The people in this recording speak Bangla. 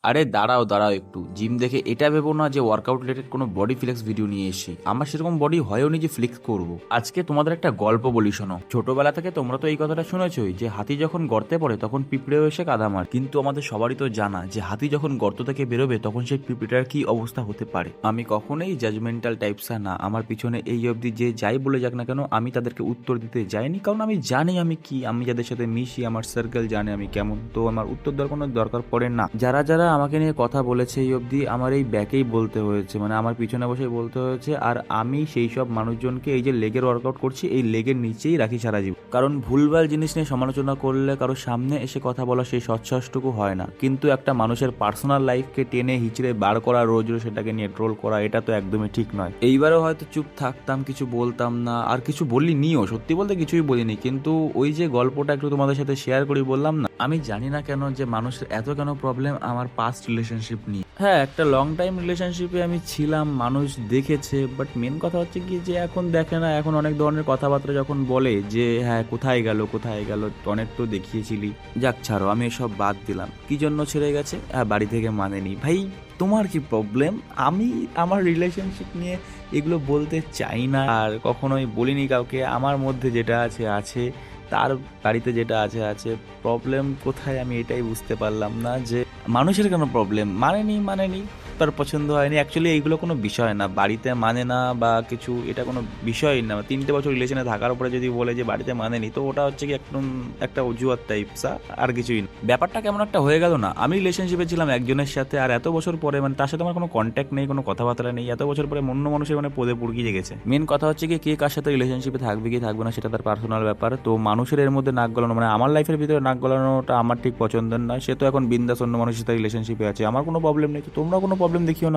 আরে দাঁড়াও দাঁড়াও একটু, জিম দেখে এটা ভেবো না যে ওয়ার্কআউট রিলেটেড কোনো বডি ফ্লেক্স ভিডিও নিয়ে এসেছি। আমার সেরকম বডি হয়ও নি যে ফ্লেক্স করব। আজকে তোমাদের একটা গল্প বলি, শোনো। ছোটবেলা থেকে তোমরা তো এই কথাটা শুনেছোই যে হাতি যখন গর্তে পড়ে তখন পিঁপড়েও এসে কাদা মার। কিন্তু আমাদের সবারই তো জানা যে হাতি যখন গর্ত থেকে বেরোবে তখন সেই পিঁপড়েটার কি অবস্থা হতে পারে। আমি কখনোই জাজমেন্টাল টাইপসা না। আমার পিছনে এই অবধি যে যাই বলে যাক না কেন, আমি তাদেরকে উত্তর দিতে যাইনি, কারণ আমি জানি আমি কি, আমি যাদের সাথে মিশি, আমার সার্কেল জানে আমি কেমন। তো আমার উত্তর দেওয়ার কোনো দরকার পড়ে না। যারা যারা আমাকে নিয়ে কথা বলেছে এই অবধি, আমার এই ব্যাকেই বলতে হয়েছে, মানে আমার পিছনে বসে বলতে হয়েছে। আর আমি সেই সব মানুষজনকে এই যে লেগের ওয়ার্কআউট করছি এই লেগের নিচেই রাখি সারা জীবন। কারণ ভুলভাল জিনিস নিয়ে সমালোচনা করলে কারো সামনে এসে কথা বলা সেই সৎসাহসটুকু হয় না, কিন্তু একটা মানুষের পার্সোনাল লাইফকে টেনে হিচড়ে বার করা, রোজ রোজ সেটাকে নিয়ে ট্রোল করা, এটা তো একদমই ঠিক নয়। এইবারও হয়তো চুপ থাকতাম, কিছু বলতাম না, আর কিছু বলিনিও, সত্যি বলতে কিছুই বলিনি। কিন্তু ওই যে গল্পটা একটু তোমাদের সাথে শেয়ার করি বললাম না, আমি জানি না কেন যে মানুষের এত কেন প্রবলেম আমার পাস্ট রিলেশনশিপ নিয়ে। হ্যাঁ, একটা লং টাইম রিলেশনশিপে আমি ছিলাম, মানুষ দেখেছে, বাট মেন কথা হচ্ছে কি যে এখন দেখে না। এখন অনেক ধরনের কথাবার্তা যখন বলে যে হ্যাঁ কোথায় গেল কোথায় গেল, অনেক তো দেখিয়েছিলি, যাক ছাড়ো, আমি এসব বাদ দিলাম। কি জন্য ছেড়ে গেছে? হ্যাঁ, বাড়ি থেকে মানেনি। ভাই তোমার কি প্রবলেম? আমি আমার রিলেশনশিপ নিয়ে এগুলো বলতে চাই না, আর কখনোই বলিনি কাউকে। আমার মধ্যে যেটা আছে আছে, তার বাড়িতে যেটা আছে আছে। প্রবলেম কোথায় আমি এটাই বুঝতে পারলাম না, যে মানুষের কেন প্রবলেম। মানেনি, তার পছন্দ হয়নি, অ্যাকচুয়ালি এইগুলো কোনো বিষয় না। বাড়িতে মানে না বা কিছু, এটা কোনো বিষয়ই না। 3টে বছর রিলেশনে থাকার উপরে যদি বলে যে বাড়িতে মানেনি, তো ওটা হচ্ছে কি একদম একটা অজুহাত টাইপসা, আর কিছুই না। ব্যাপারটা কেমন একটা হয়ে গেল না। আমি রিলেশনশিপে ছিলাম একজনের সাথে, আর এত বছর পরে মানে তার সাথে আমার কোনো কন্ট্যাক্ট নেই, কোনো কথাবার্তা নেই। এত বছর পরে অন্য মানুষের মানে পদে পুড়কিয়ে গেছে। মেন কথা হচ্ছে কি কে কার সাথে রিলেশনশিপে থাকবে কি থাকবে না সেটা তার পার্সোনাল ব্যাপার। তো মানুষের এর মধ্যে নাক গলানো, মানে আমার লাইফের ভিতরে নাক গলানোটা আমার ঠিক পছন্দের নয়। সে তো এখন বিন্দাস অন্য মানুষের সাথে রিলেশনশিপে আছে, আমার কোনো প্রবলেম নেই। তো তোমরা কোনো প্রবলেম দেখিও না।